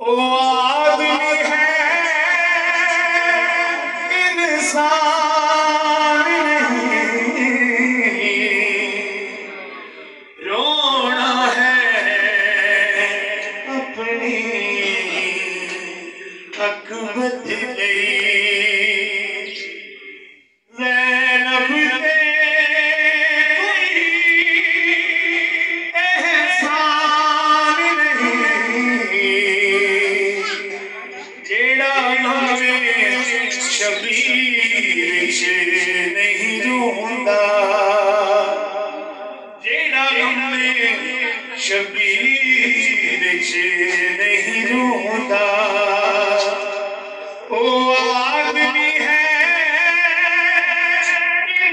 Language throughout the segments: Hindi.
ओ आदमी है इंसान नहीं, रोना है अपनी अकबत गई। ज़ैनब दे कोई एहसान नहीं, जेड़ा हमें शबीर च नहीं रोंदा, जेड़ा हमें शबीर च नहीं रोंदा। ओ आदमी है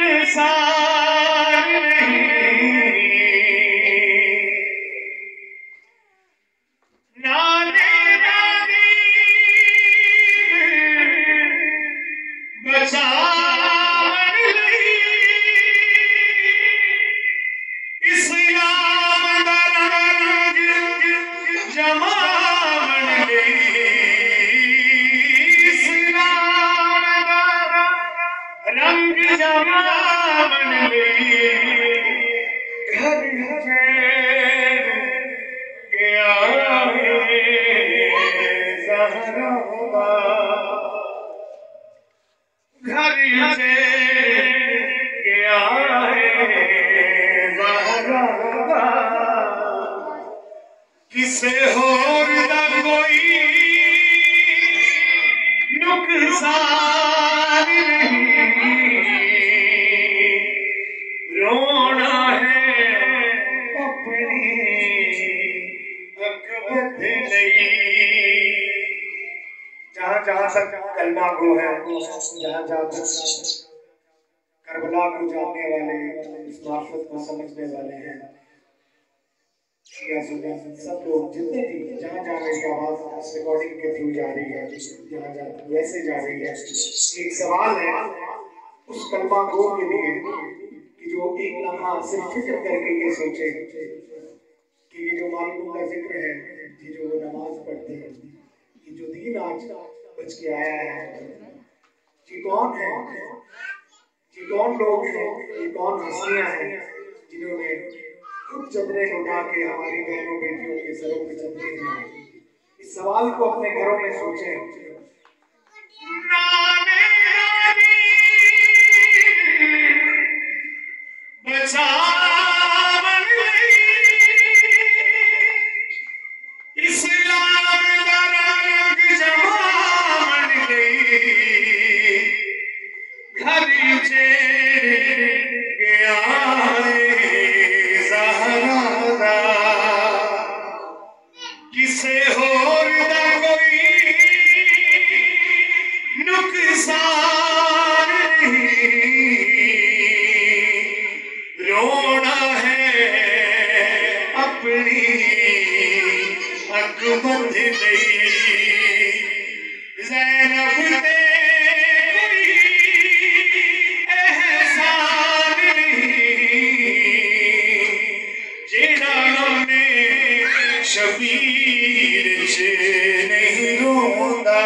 इंसान नहीं, नाने नानी बचावन लई, इस्लाम दा रंग जमावन लई, इस्लाम दा रंग जमावन लई, घर गया है ज़हरा दा, घर से गया है ज़हरा दा, किसे होर दा कोई नुकसान नहीं, रोना है अपनी अकबत नहीं। जहाँ जहाँ तक कलमा गो है, जहाँ जहाँ तक करबला को जानने वाले, इस मार्फत को समझने वाले हैं, शिया सुन्नी सब लोग जितने भी जहाँ जहाँ मेरी आवाज़ इस रिकॉर्डिंग के थ्रू जा रही है, जहाँ जहाँ वैसे जा रही है, एक सवाल है उस कलमा गो के लिए कि जो एक लम्हा सिर्फ फिक्र करके ये सोचे कि ये जो मालिक का जिक्र है, ये जो नमाज पढ़ते हैं, ये जो दीन आज बच के आया है, ये कौन है, ये कौन लोग हैं, ये कौन हस्तियां हैं जिन्होंने खुद चदरें उठा के हमारी बहनों बेटियों के सरों पे चदरें दी। इस सवाल को अपने घरों में सोचें। नाने नानी बचावन लई, इस्लाम दा रंग जमावन लई, घर चेर गया है ज़हरा दा, किसे होर दा कोई नुकसान नहीं, रोना है अपनी अकबत नहीं। ज़ैनब दे कोई एहसान नहीं, जेड़ा हमें शबीर च नहीं रोंदा।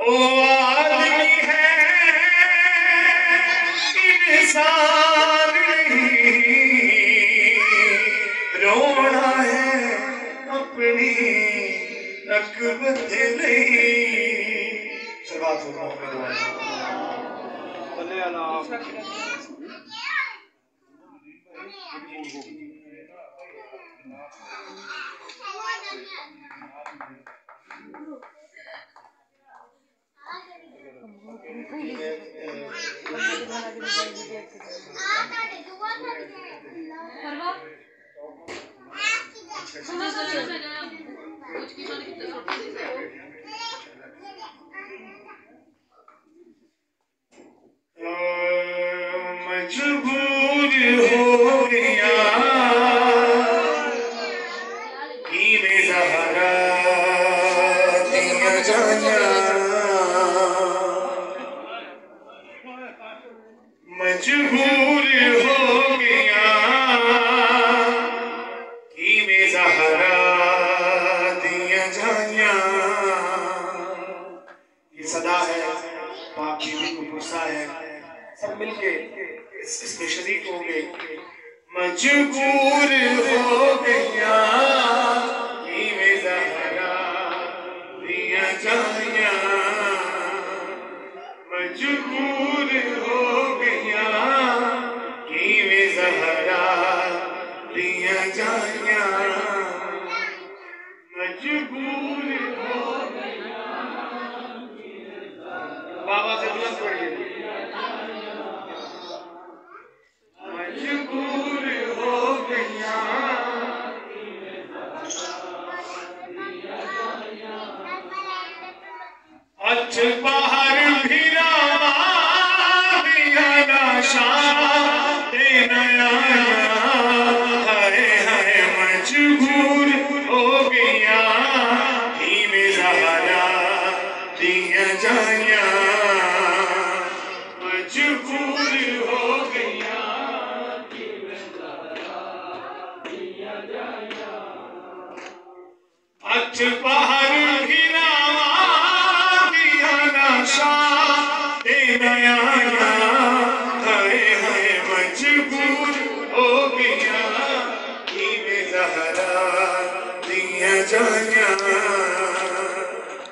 ओ आदमी है इंसान नहीं, रोना है अपनी अकबत नहीं। सलावत मजबूर हो गया हीरे ज़हरा दिया जाया, मजबूर हो गया हीरे ज़हरा दिया गुस्सा है, सब मिलके इसमें शरीक होंगे। मजबूर हो गया ईमे ज़हरा दिया जाया, मजबूर हो गया ईमे ज़हरा दिया जाया, मजबूर हो गया। बाबा से बुलंद पढ़िए। मजबूर हो गया अच बाहर फिरा दिया लाशा दे नया, हाय हाय मजबूर हो गया ईमे ज़हरा दिया जाया, मजबूर हो गया ईमे ज़हरा दिया जाया। अच बाहर फिरा दिया लाशा दे नया, हाय हाय मजबूर हो गया ईमे ज़हरा दिया जाया,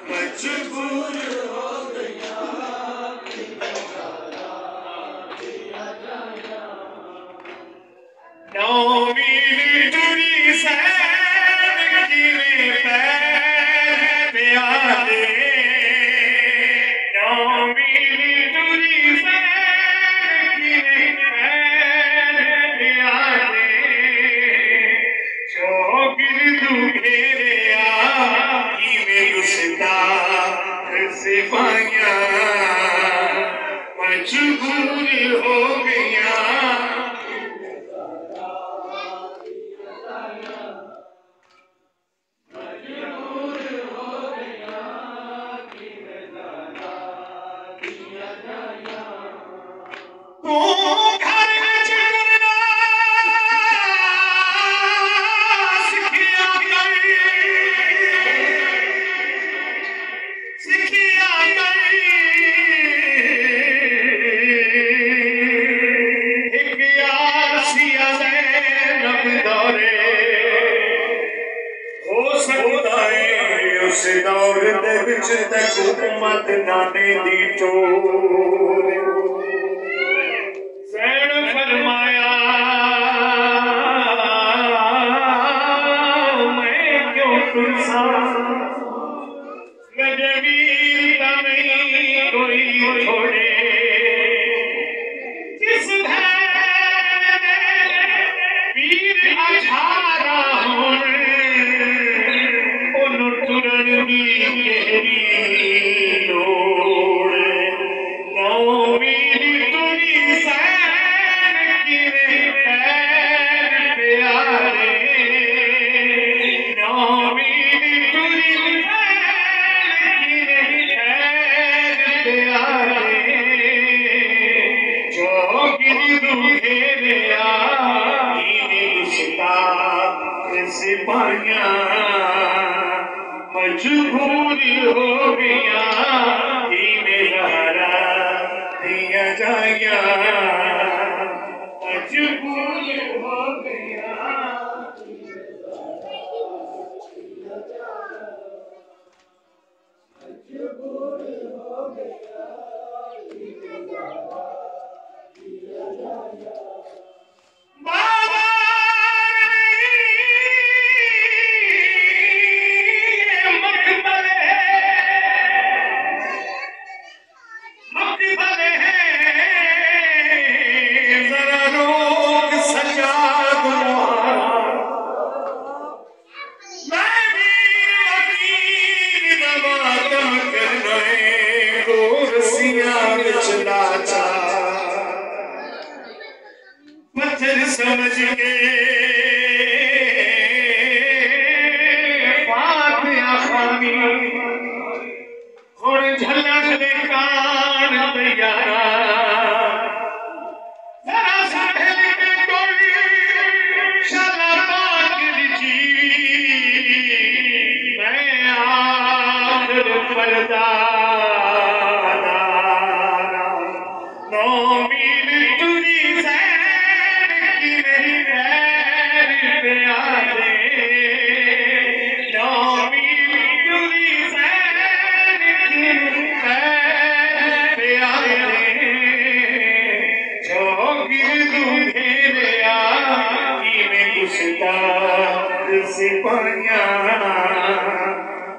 मजबूर हो गया ईमे ज़हरा दिया जाया। 9 मील दूरी से गिरे पैर प्यारे, 9 मील दूरी से गिरे पैर प्यारे, जो गिरदू घेरे ईमे गुस्ताख सिपाहियां, मजबूर हो गया तो घर चलना सिखिया एक यार सिया ज़ैनब दौरे हो सकता है उस दौर दे विच तक हुकूमत नाने दी चोर। ज़ैन फरमाया मैं क्यों तुरसा, मेरे वीर नहीं कोई छोड़े, जिस वीर अछारा होने तुरन दी गहरी लोड़। 9 मील दूरी सैन गिरे पैर प्यारे, 9 मील दूरी सैन गिरे पैर प्यारे, जो गिरदू घेरे ईमे गुस्ताख सिपाहियां, मजबूर हो गया ईमे ज़हरा दिया जाया, मजबूर हो गया ईमे मजबूर हो गया ईमे ज़हरा दिया जाया। बाबा पत्थर समझ के फातिहा खानी हुण झलक दे कान तैयारा, जरा सहल के कोई शाला पाक जी, मैं आखिर पर्दा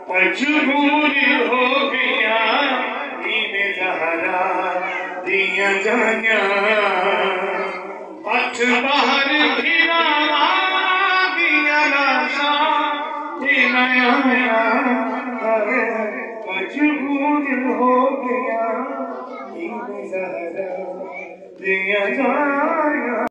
मजबूर हो गया इन्हें ज़हरा दिया जाया पथ बाहर फिरा दिया लाशा नया मजबूर हो गया इन्हें ज़हरा दिया जाया